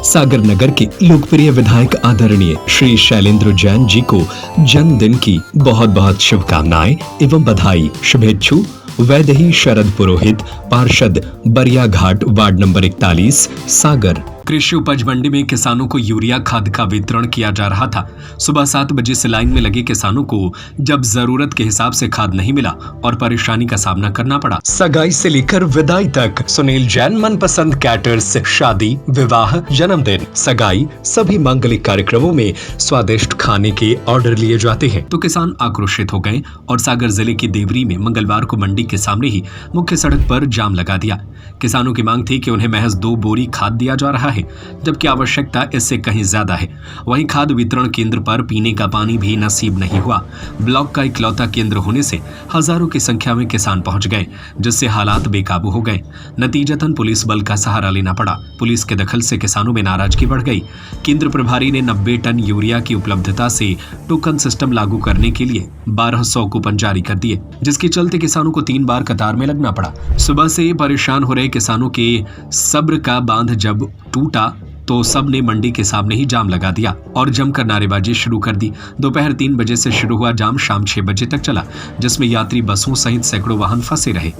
सागर नगर के लोकप्रिय विधायक आदरणीय श्री शैलेंद्र जैन जी को जन्मदिन की बहुत बहुत शुभकामनाएं एवं बधाई। शुभेच्छु वैदेही शरद पुरोहित, पार्षद बरिया घाट, वार्ड नंबर 41, सागर। कृषि उपज मंडी में किसानों को यूरिया खाद का वितरण किया जा रहा था। सुबह 7 बजे से लाइन में लगे किसानों को जब जरूरत के हिसाब से खाद नहीं मिला और परेशानी का सामना करना पड़ा। सगाई से लेकर विदाई तक सुनील जैन मनपसंद कैटर्स, शादी, विवाह, जन्मदिन, सगाई सभी मांगलिक कार्यक्रमों में स्वादिष्ट खाने के ऑर्डर लिए जाते हैं। तो किसान आक्रोशित हो गए और सागर जिले की देवरी में मंगलवार को मंडी के सामने ही मुख्य सड़क पर जाम लगा दिया। किसानों की मांग थी कि उन्हें महज 2 बोरी खाद दिया जा रहा है, जबकि आवश्यकता इससे कहीं ज्यादा है। वहीं खाद वितरण केंद्र पर पीने का पानी भी नसीब नहीं हुआ। ब्लॉक का इकलौता केंद्र होने से हजारों की संख्या में किसान पहुंच गए, जिससे हालात बेकाबू हो गए। नतीजतन पुलिस बल का सहारा लेना पड़ा। पुलिस के दखल से किसानों में नाराजगी बढ़ गई। केंद्र प्रभारी ने 90 टन यूरिया की उपलब्धता से टोकन सिस्टम लागू करने के लिए 1200 कूपन जारी कर दिए, जिसके चलते किसानों को 3 बार कतार में लगना पड़ा। सुबह से परेशान हो रहे किसानों के सब्र का बांध जब टूटा तो सब ने मंडी के सामने ही जाम लगा दिया और जमकर नारेबाजी शुरू कर दी। दोपहर 3 बजे से शुरू हुआ जाम शाम 6 बजे तक चला, जिसमें यात्री बसों सहित सैकड़ों वाहन फंसे रहे।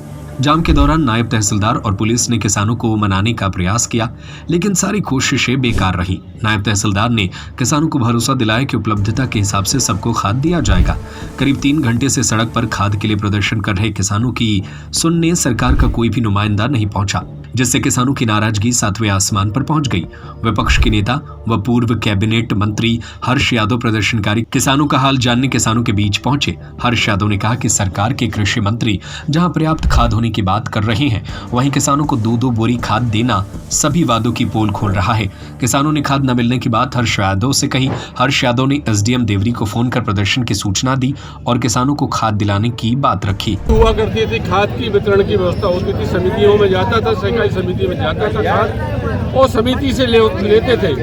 जाम के दौरान नायब तहसीलदार और पुलिस ने किसानों को मनाने का प्रयास किया, लेकिन सारी कोशिशें बेकार रही। नायब तहसीलदार ने किसानों को भरोसा दिलाया कि उपलब्धता के हिसाब से सबको खाद दिया जाएगा। करीब 3 घंटे से सड़क पर खाद के लिए प्रदर्शन कर रहे किसानों की सुनने सरकार का कोई भी नुमाइंदा नहीं पहुंचा, जिससे किसानों की नाराजगी 7वें आसमान पर पहुंच गई। विपक्ष के नेता व पूर्व कैबिनेट मंत्री हर्ष यादव प्रदर्शनकारी किसानों का हाल जानने किसानों के बीच पहुंचे। हर्ष यादव ने कहा कि सरकार के कृषि मंत्री जहां पर्याप्त खाद होने की बात कर रहे हैं, वहीं किसानों को 2-2 बोरी खाद देना सभी वादों की पोल खोल रहा है। किसानों ने खाद न मिलने की बात हर्ष यादव से कही। हर्ष यादव ने एसडीएम देवरी को फोन कर प्रदर्शन की सूचना दी और किसानों को खाद दिलाने की बात रखी। हुआ करती थी, खाद की वितरण की व्यवस्था होती थी, समितियों में जाता था, सहकारी समिति में जाता था खाद और समिति से लेते थे।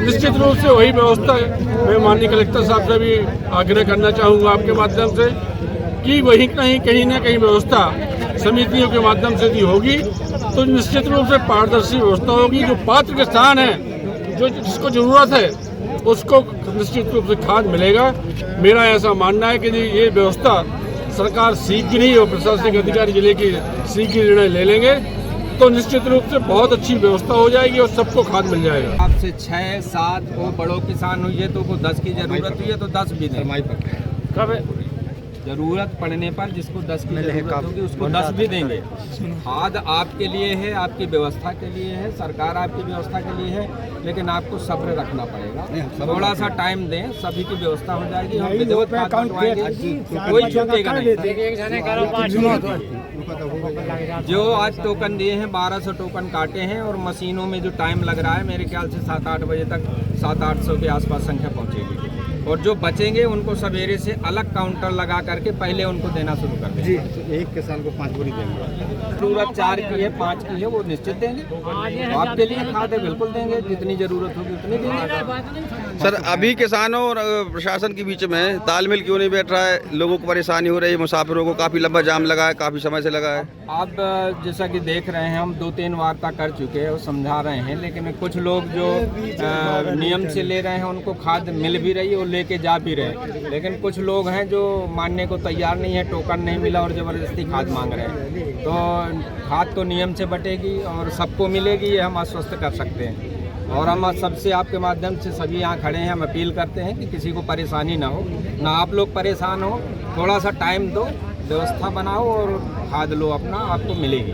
निश्चित रूप से वही व्यवस्था मैं माननीय कलेक्टर साहब से भी आग्रह करना चाहूँगा आपके माध्यम से कि वही कहीं ना कहीं व्यवस्था समितियों के माध्यम से भी होगी तो निश्चित रूप से पारदर्शी व्यवस्था होगी। जो पात्र किसान है, जो जिसको जरूरत है, उसको निश्चित रूप से खाद मिलेगा। मेरा ऐसा मानना है कि ये व्यवस्था सरकार शीघ्र ही और प्रशासनिक अधिकारी जिले की शीघ्र निर्णय ले लेंगे तो निश्चित रूप से बहुत अच्छी व्यवस्था हो जाएगी और सबको खाद मिल जाएगा। आपसे 6-7 वो बड़ों किसान हुई है तो वो 10 की जरूरत हुई है तो 10 भी देंगे। कब जरूरत पड़ने पर जिसको 10 की जरूरत होगी उसको 10 भी देंगे। खाद आपके लिए है, आपकी व्यवस्था के लिए है, सरकार आपकी व्यवस्था के लिए है, लेकिन आपको सब्र रखना पड़ेगा। थोड़ा सा टाइम दें, सभी की व्यवस्था हो जाएगी। हम विधिवत खाद बंटवाएंगे, कोई छूटेगा नहीं। जो आज टोकन दिए हैं 1200 टोकन काटे हैं और मशीनों में जो टाइम लग रहा है मेरे ख्याल से 7-8 बजे तक 700-800 के आसपास संख्या पहुंचेगी और जो बचेंगे उनको सवेरे से अलग काउंटर लगा करके पहले उनको देना शुरू कर देंगे। जी, एक किसान को 5 बोरी देंगे। जरूरत 4 की है, 5 की है, वो निश्चित देंगे। आपके लिए खाद है, बिल्कुल देंगे, जितनी जरूरत होगी उतनी देंगे। सर, अभी किसानों और प्रशासन के बीच में तालमेल क्यों नहीं बैठ रहा है? लोगों को परेशानी हो रही है, मुसाफिरों को काफी लंबा जाम लगा है, काफी समय से लगा है। आप जैसा कि देख रहे हैं, हम 2-3 वार्ता कर चुके हैं और समझा रहे हैं, लेकिन कुछ लोग जो नियम से ले रहे हैं उनको खाद मिल भी रही है और लेके जा भी रहे हैं, लेकिन कुछ लोग हैं जो मानने को तैयार नहीं है, टोकन नहीं मिला और जबरदस्ती खाद मांग रहे हैं। तो खाद तो नियम से बटेगी और सबको मिलेगी, ये हम आश्वस्त कर सकते हैं। और हम सबसे आपके माध्यम से सभी यहाँ खड़े हैं, हम अपील करते हैं कि किसी को परेशानी ना हो, ना आप लोग परेशान हो। थोड़ा सा टाइम दो, व्यवस्था बनाओ और खाद लो, अपना आपको मिलेगी।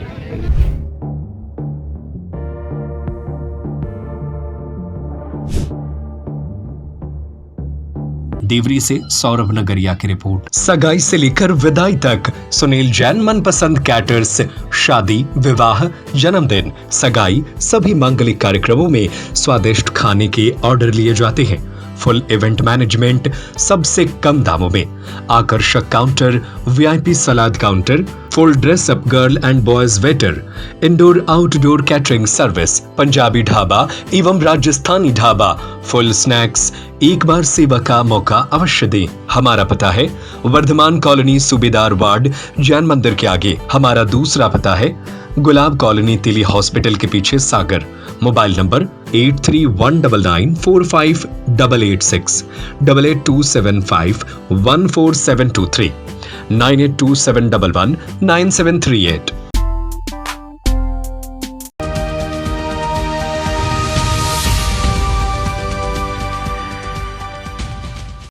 देवरी से सौरभ नगरिया की रिपोर्ट। सगाई से लेकर विदाई तक सुनील जैन मनपसंद कैटर्स, शादी, विवाह, जन्मदिन, सगाई सभी मांगलिक कार्यक्रमों में स्वादिष्ट खाने के ऑर्डर लिए जाते हैं। फुल इवेंट मैनेजमेंट सबसे कम दामों में, आकर्षक counter, VIP salad counter, full dress up girl and boys waiter, indoor outdoor catering service, Punjabi dhaba एवं राजस्थानी ढाबा, फुल स्नैक्स। एक बार सेवा का मौका अवश्य दें। हमारा पता है वर्धमान कॉलोनी, सूबेदार वार्ड, जैन मंदिर के आगे। हमारा दूसरा पता है गुलाब कॉलोनी तिली हॉस्पिटल के पीछे सागर। Mobile number 8319945886, 8827514723, 9827119738।